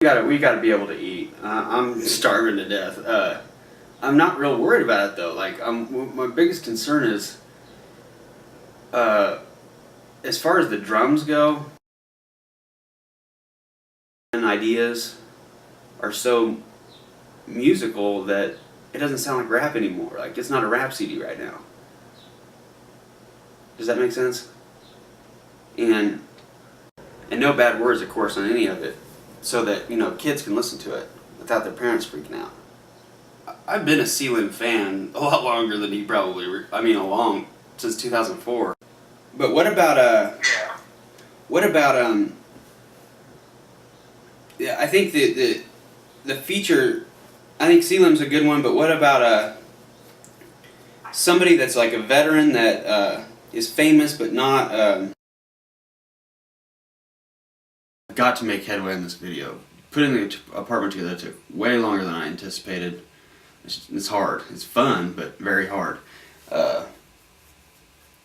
We gotta be able to eat. I'm starving to death. I'm not real worried about it though. Like, my biggest concern is, as far as the drums go, and ideas are so musical that it doesn't sound like rap anymore. Like, it's not a rap CD right now. Does that make sense? And no bad words, of course, on any of it, so that, you know, kids can listen to it without their parents freaking out. I've been a Sealand fan a lot longer than he probably, since 2004. But what about, yeah, I think the feature, I think Sealand's a good one, but what about, somebody that's like a veteran that, is famous but not, got to make headway in this video. Putting the apartment together took way longer than I anticipated. It's hard. It's fun, but very hard. And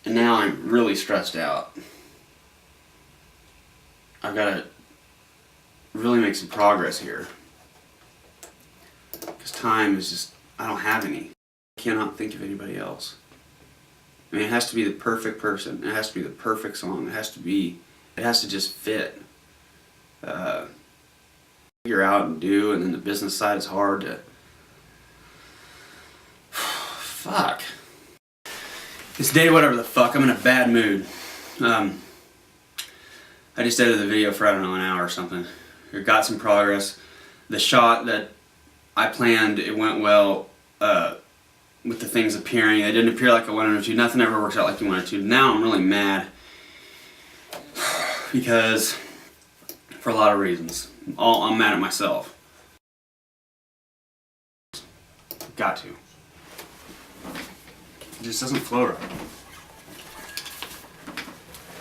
now I'm really stressed out. I've got to really make some progress here. Because time is just, I don't have any. I cannot think of anybody else. I mean, it has to be the perfect person. It has to be the perfect song. It has to just fit. Figure out and do, and then the business side is hard to... Fuck. This day, whatever the fuck, I'm in a bad mood. I just edited the video for, I don't know, an hour or something. We got some progress. The shot that I planned, it went well, with the things appearing. They didn't appear like I wanted them to. Nothing ever works out like you want it to. Now I'm really mad. Because... for a lot of reasons. I'm mad at myself. Got to. It just doesn't flow right.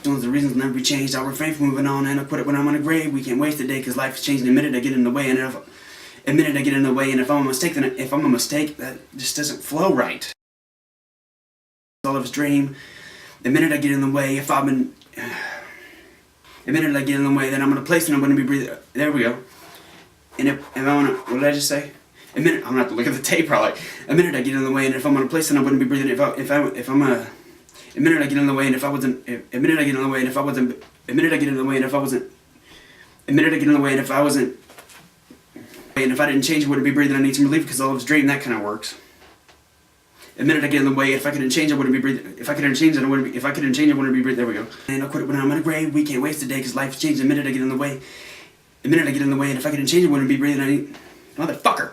One of the reasons will never be changed. I'll refrain from moving on, and I'll put it when I'm on a grave. We can't waste a day because life is changing. The minute I get in the way, and if I'm a mistake, that just doesn't flow right. All of his dream. The minute I get in the way, the minute I get in the way, then I'm in a place and I'm going to be breathing. There we go. And if I want to, what did I just say? I'm going to have to look at the tape probably. A minute I get in the way, and if I'm in a place, then I'm going to be breathing. A minute I get in the way, and if I wasn't, a minute I get in the way, and if I wasn't, a minute I get in the way, and if I wasn't, a minute I get in the way, and if I wasn't, and if I didn't change, I wouldn't be breathing. I need some relief because all of his dream, that kind of works. A minute I get in the way, if I couldn't change, I wouldn't be breathing. If I couldn't change, I wouldn't be breathing. There we go. And I'll quit it when I'm on a grave. We can't waste a day because life has changed. The minute I get in the way, and if I couldn't change, I wouldn't be breathing. Motherfucker.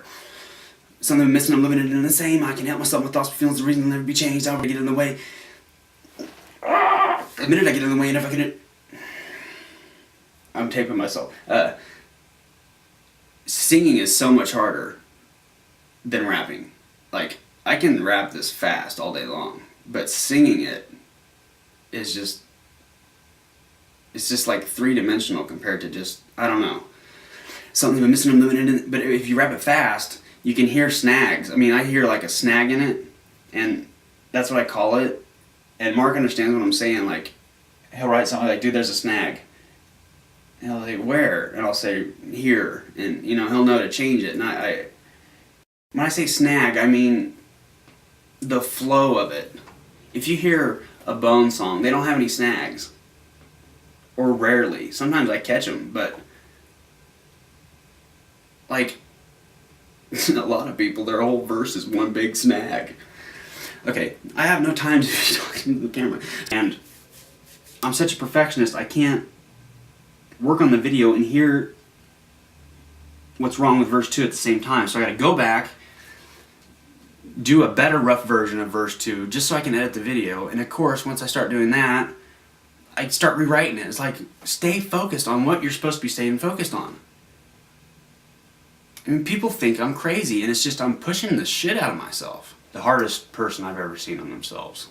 Something I'm missing, I'm living it in the same. I can help myself, my thoughts, feelings, the reason will never be changed. I'll get in the way. The minute I get in the way, and if I couldn't... I'm taping myself. Singing is so much harder than rapping. Like, I can rap this fast all day long, but singing it is just... it's just like three-dimensional compared to just, I don't know. Something I'm missing, I'm living it in, but if you rap it fast, you can hear snags. I mean, I hear like a snag in it, and that's what I call it. And Mark understands what I'm saying. Like, he'll write something like, dude, there's a snag. And he'll say, where? And I'll say, here. And, you know, he'll know to change it. And when I say snag, I mean the flow of it. If you hear a Bone song, they don't have any snags. Or rarely. Sometimes I catch them, but like, a lot of people, their whole verse is one big snag. Okay, I have no time to be talking to the camera. And I'm such a perfectionist, I can't work on the video and hear what's wrong with verse 2 at the same time. So I gotta go back, do a better rough version of verse 2, just so I can edit the video. And of course, once I start doing that, I start rewriting it. It's like, stay focused on what you're supposed to be staying focused on. I mean, people think I'm crazy, and it's just I'm pushing the shit out of myself. The hardest person I've ever seen on themselves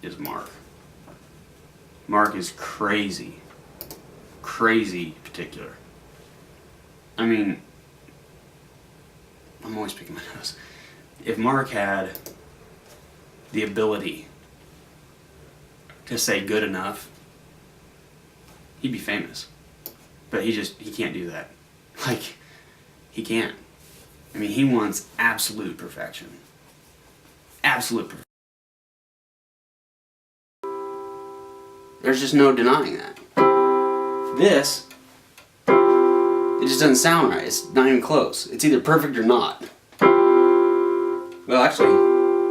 is Mark. Mark is crazy. Crazy particular. I mean, I'm always picking my nose. If Mark had the ability to say good enough, he'd be famous. But he can't do that. Like, he can't. I mean, he wants absolute perfection. Absolute perfection. There's just no denying that. This, it just doesn't sound right. It's not even close. It's either perfect or not. Well, actually,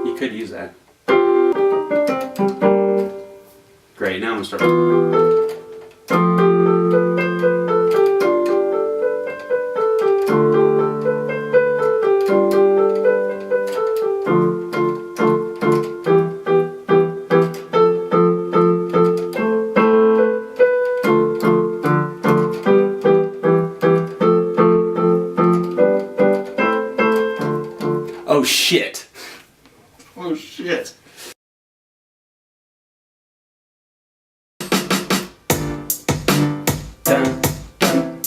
you could use that. Great, now I'm gonna start. Oh shit. Oh shit. Dun, dun.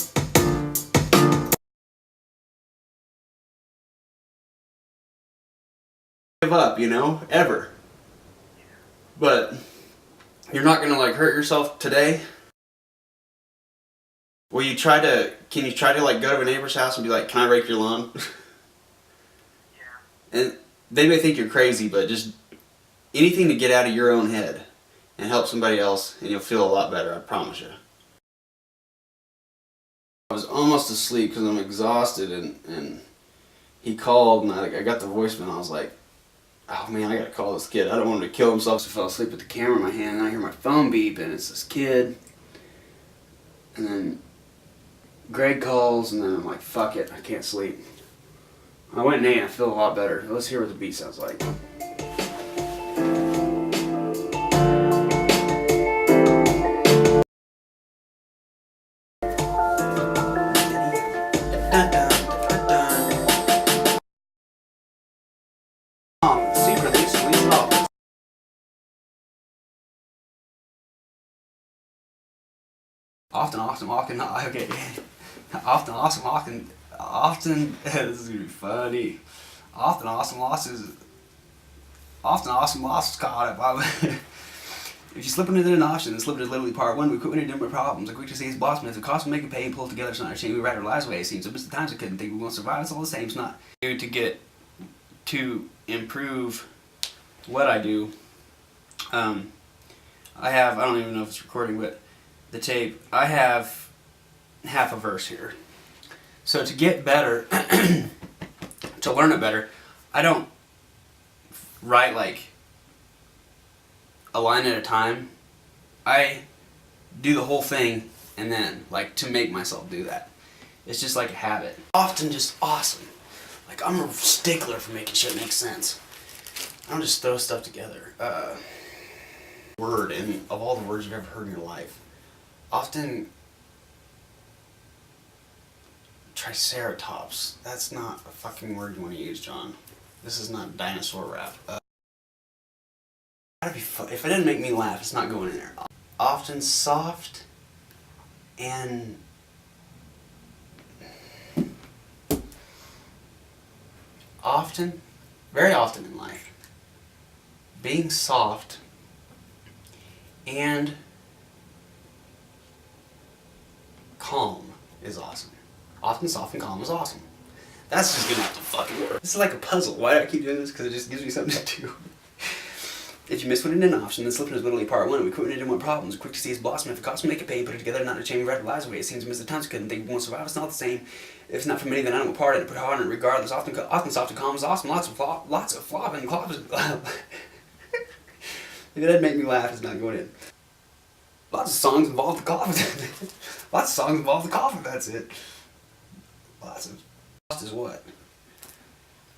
Give up, you know, ever. But you're not gonna like hurt yourself today. Will you try to? Can you try to like go to a neighbor's house and be like, "Can I rake your lawn?" And they may think you're crazy, but just anything to get out of your own head and help somebody else, and you'll feel a lot better, I promise you. I was almost asleep because I'm exhausted, and he called, and I got the voicemail, and I was like, oh man, I gotta call this kid. I don't want him to kill himself. So I fell asleep with the camera in my hand, and I hear my phone beep, and it's this kid. And then Greg calls, and then I'm like, fuck it, I can't sleep. I went and ate, I feel a lot better. Let's hear what the beat sounds like. Secretly, sweet love. Often, okay. Often, this is gonna be funny. Often, awesome losses caught up. If you slip into an option, then slip into literally part one. We quit when you're different problems. I'm quick to see his boss, man. If the cost of making pay and pull together, it's not a shame. We write our lives away, it seems. So most of the times I couldn't think we won't survive. It's all the same. It's not to improve what I do. I don't even know if it's recording, but the tape, I have half a verse here. So to get better, to learn it better, I don't write like a line at a time. I do the whole thing and then, like, to make myself do that. It's just like a habit. Often just awesome. Like, I'm a stickler for making shit make sense. I don't just throw stuff together. Word, and of all the words you've ever heard in your life, often Triceratops. That's not a fucking word you want to use, John. This is not dinosaur rap. Gotta be fun. If it didn't make me laugh, it's not going in there. Often soft and often, very often in life, being soft and calm is awesome. Often soft and calm is awesome. That's just gonna have to fucking work. This is like a puzzle. Why do I keep doing this? Because it just gives me something to do. If you miss one in an option, then slipping is literally part one. We quit when you didn't want problems. Quick to see his blossom. If it costs, make it pay. Put it together, not in a chain. Write our lives away. It seems most of the times couldn't think we won't survive. It's not the same. If it's not for me, then I don't part in it. Put hard in it regardless. Often soft and calm is awesome. Lots of flop and clops. If it doesn't make me laugh, it's not going in. Lots of songs involve the coffin. Lots of songs involve the coffin. That's it. Lots of. Soft is what?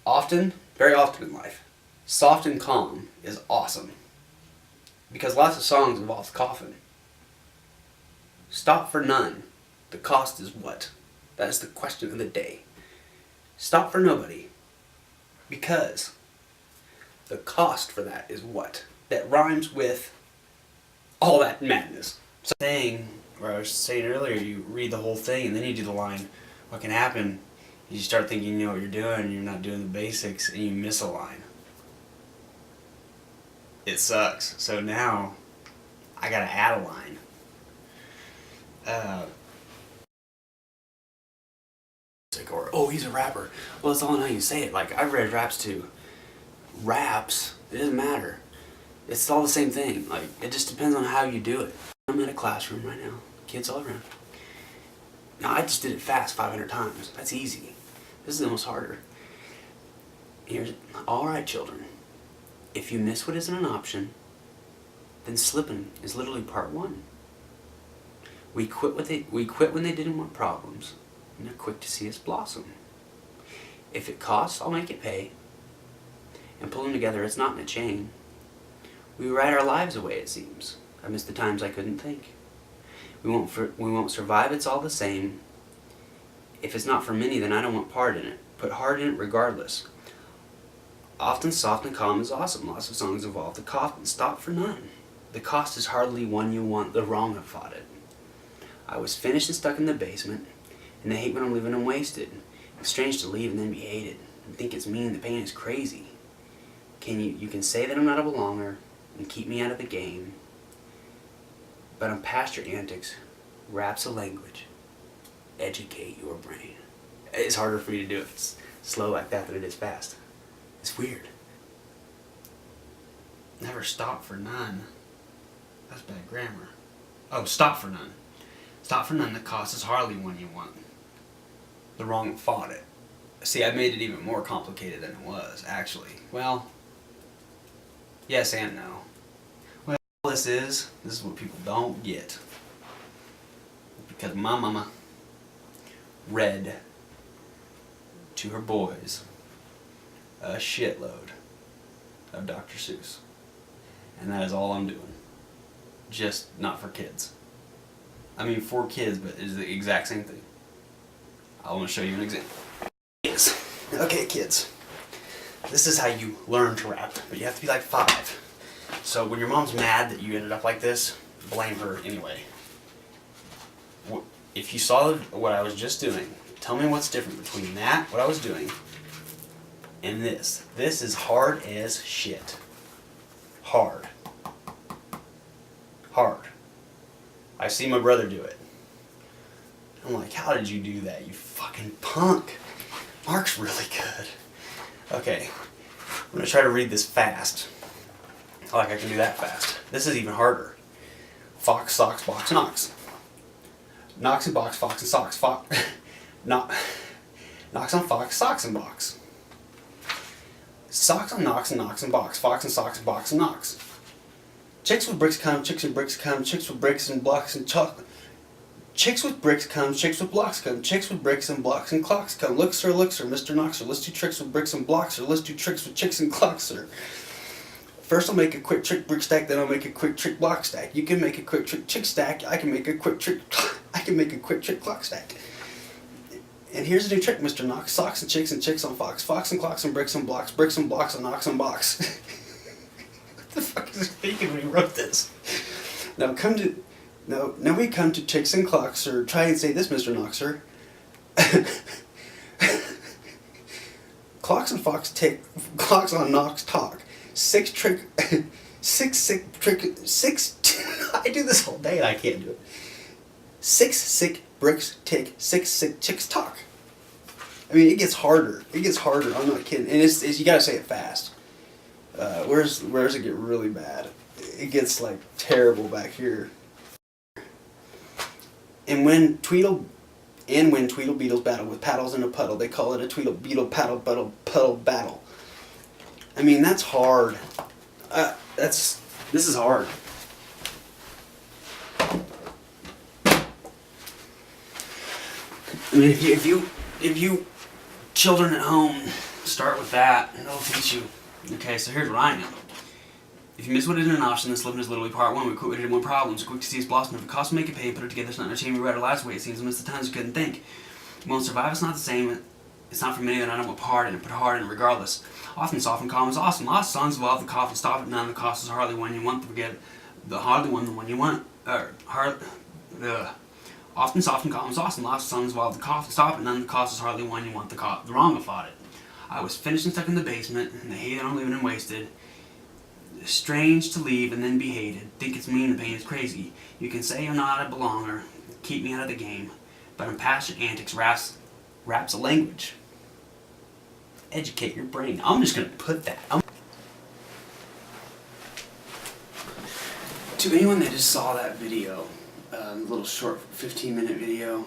Often, very often in life, soft and calm is awesome. Because lots of songs involve the coffin. Stop for none. The cost is what? That is the question of the day. Stop for nobody. Because the cost for that is what? That rhymes with all that madness. So thing, where I was saying earlier, you read the whole thing and then you do the line. What can happen? You start thinking you know what you're doing and you're not doing the basics and you miss a line. It sucks. So now I gotta add a line. Or, oh, he's a rapper. Well, it's all in how you say it. Like, I've read raps too. Raps, it doesn't matter. It's all the same thing. Like, it just depends on how you do it. I'm in a classroom right now. Kids all around. Now, I just did it fast 500 times. That's easy. This is almost harder. Here's, alright children. If you miss what isn't an option, then slipping is literally part one. We quit when they didn't want problems, and they're quick to see us blossom. If it costs, I'll make it pay. And pull them together, it's not in a chain. We write our lives away, it seems. I miss the times I couldn't think. We won't survive, it's all the same. If it's not for many, then I don't want part in it. Put heart in it regardless. Often soft and calm is awesome. Lots of songs involve the cough and stop for none. The cost is hardly one you want, the wrong have fought it. I was finished and stuck in the basement, and they hate when I'm leaving them wasted. It's strange to leave and then be hated, and think it's mean, the pain is crazy. You can say that I'm not a belonger, and keep me out of the game, but I'm past your antics. Rap's a language. Educate your brain. It's harder for me to do it if it's slow like that than it is fast. It's weird. Never stop for none. That's bad grammar. Oh, stop for none. Stop for none, the cost is hardly one you want. The wrong fought it. See, I made it even more complicated than it was, actually. Well, yes and no. Well, all this is what people don't get. Because my mama read to her boys a shitload of Dr. Seuss. And that is all I'm doing. Just not for kids. I mean for kids, but it's the exact same thing. I want to show you an example. Yes. Okay, kids. This is how you learn to rap, but you have to be like 5. So when your mom's mad that you ended up like this, blame her anyway. If you saw what I was just doing, tell me what's different between that, what I was doing, and this. This is hard as shit. Hard. Hard. I see my brother do it. I'm like, how did you do that, you fucking punk? Mark's really good. Okay, I'm gonna try to read this fast. Like I can do that fast. This is even harder. Fox, socks, box, knocks. Knocks and box, fox and socks. Knocks on fox, socks and box. Socks on knocks and knocks and box. Fox and socks and box and knocks. Chicks with bricks come, chicks with bricks come, chicks with bricks and blocks and chalk. Chicks with bricks come, chicks with blocks come, chicks with bricks and blocks and clocks come. Look sir, Mr. Knoxer, let's do tricks with bricks and blocks, or let's do tricks with chicks and clocks, sir. First I'll make a quick trick brick stack, then I'll make a quick trick block stack. You can make a quick trick chick stack, I can make a quick trick clock stack. And here's a new trick, Mr. Knox. Socks and chicks on fox. Fox and clocks and bricks and blocks on knocks on box. What the fuck is he thinking when he wrote this? Now we come to chicks and clocks, or try and say this, Mr. Knoxer. Clocks and fox take, clocks on knocks talk. I do this all day and I can't do it. 6 sick bricks take 6 sick chicks talk. I mean, it gets harder. It gets harder. I'm not kidding. And it's you gotta say it fast. Where's it get really bad? It gets like terrible back here. And when Tweedle Beetles battle with paddles in a puddle, they call it a Tweedle Beetle puddle battle. I mean, that's hard. This is hard. I mean, if you children at home start with that, it'll teach you. Okay, so here's what I know. If you miss what isn't an option, then slipping is literally part one. We quit when it more problems. Quick to see us blossom. If it costs, make it pay. Put it together. It's not in a chain. We write our lives away. It seems. Miss the times we couldn't think. We won't survive. It's not the same. It's not for many that I don't want part in it. Put heart in it regardless. Often soft and calm is awesome. Lots of songs involve the cough and stop it. None of the cost is hardly one you want. Forget the hardly one, the one you want. Often soft and calm is awesome. Lots of songs involve the cough and stop it. None of the cost is hardly one you want. The wrong have fought it. I was finished and stuck in the basement, and they hate that I'm leaving and wasted. Strange to leave and then be hated. Think it's mean, the pain is crazy. You can say I'm not a belonger, keep me out of the game, but I'm past your antics. Raps Rap's a language. Educate your brain. I'm just gonna put that. To anyone that just saw that video, little short 15-minute video,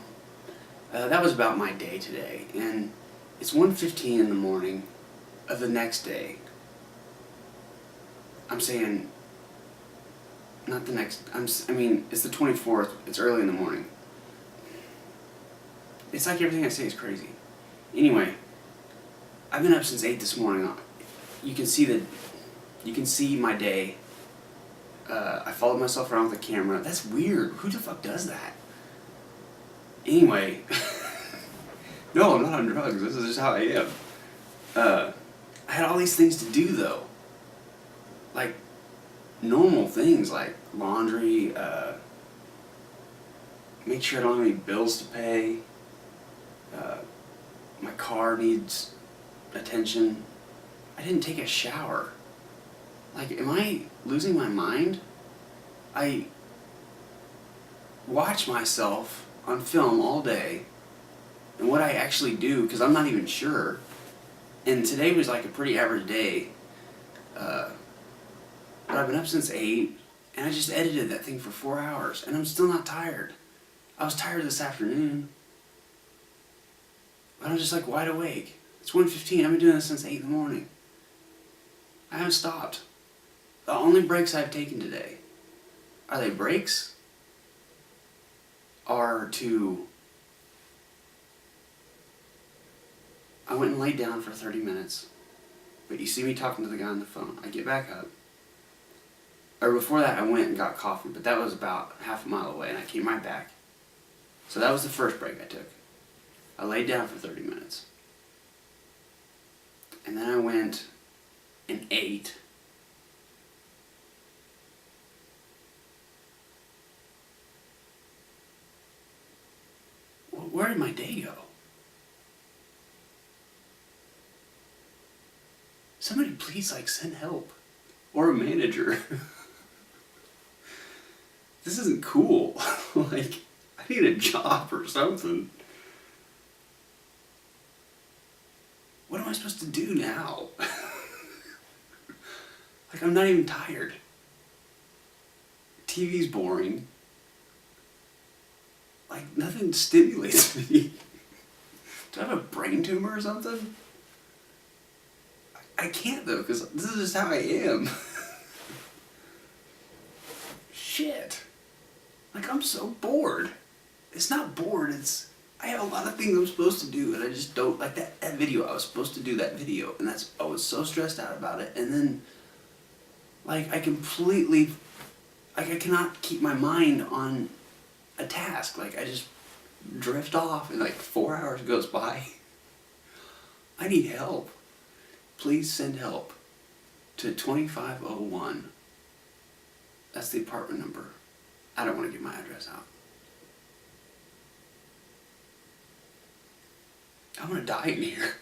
that was about my day today, and it's 1:15 in the morning of the next day. I'm saying, not the next, I mean, it's the 24th, it's early in the morning. It's like everything I say is crazy. Anyway, I've been up since 8 this morning. You can see my day. I followed myself around with a camera. That's weird. Who the fuck does that? Anyway, no, I'm not on drugs. This is just how I am. I had all these things to do though. Like normal things like laundry, make sure I don't have any bills to pay. My car needs attention. I didn't take a shower. Like, am I losing my mind? I watch myself on film all day and what I actually do, because I'm not even sure. And today was like a pretty average day. But I've been up since 8, and I just edited that thing for 4 hours, and I'm still not tired. I was tired this afternoon. But I'm just like wide awake. It's 1:15. I've been doing this since 8 in the morning. I haven't stopped. The only breaks I've taken today, are they breaks? Are to, I went and laid down for 30 minutes, but you see me talking to the guy on the phone. I get back up. Or before that I went and got coffee, but that was about half a mile away and I came right back. So that was the first break I took. I laid down for 30 minutes. And then I went and ate. Well, where did my day go? Somebody please send help. Or a manager. This isn't cool. I need a job or something. What am I supposed to do now? I'm not even tired. TV's boring. Nothing stimulates me. Do I have a brain tumor or something? I can't though, because this is just how I am. Shit. I'm so bored. It's not bored, I have a lot of things I'm supposed to do and I just don't, that video, I was supposed to do that video and I was so stressed out about it, and then, I completely, I cannot keep my mind on a task, I just drift off and 4 hours goes by. I need help. Please send help to 2501. That's the apartment number. I don't want to give my address out. I'm gonna die in here.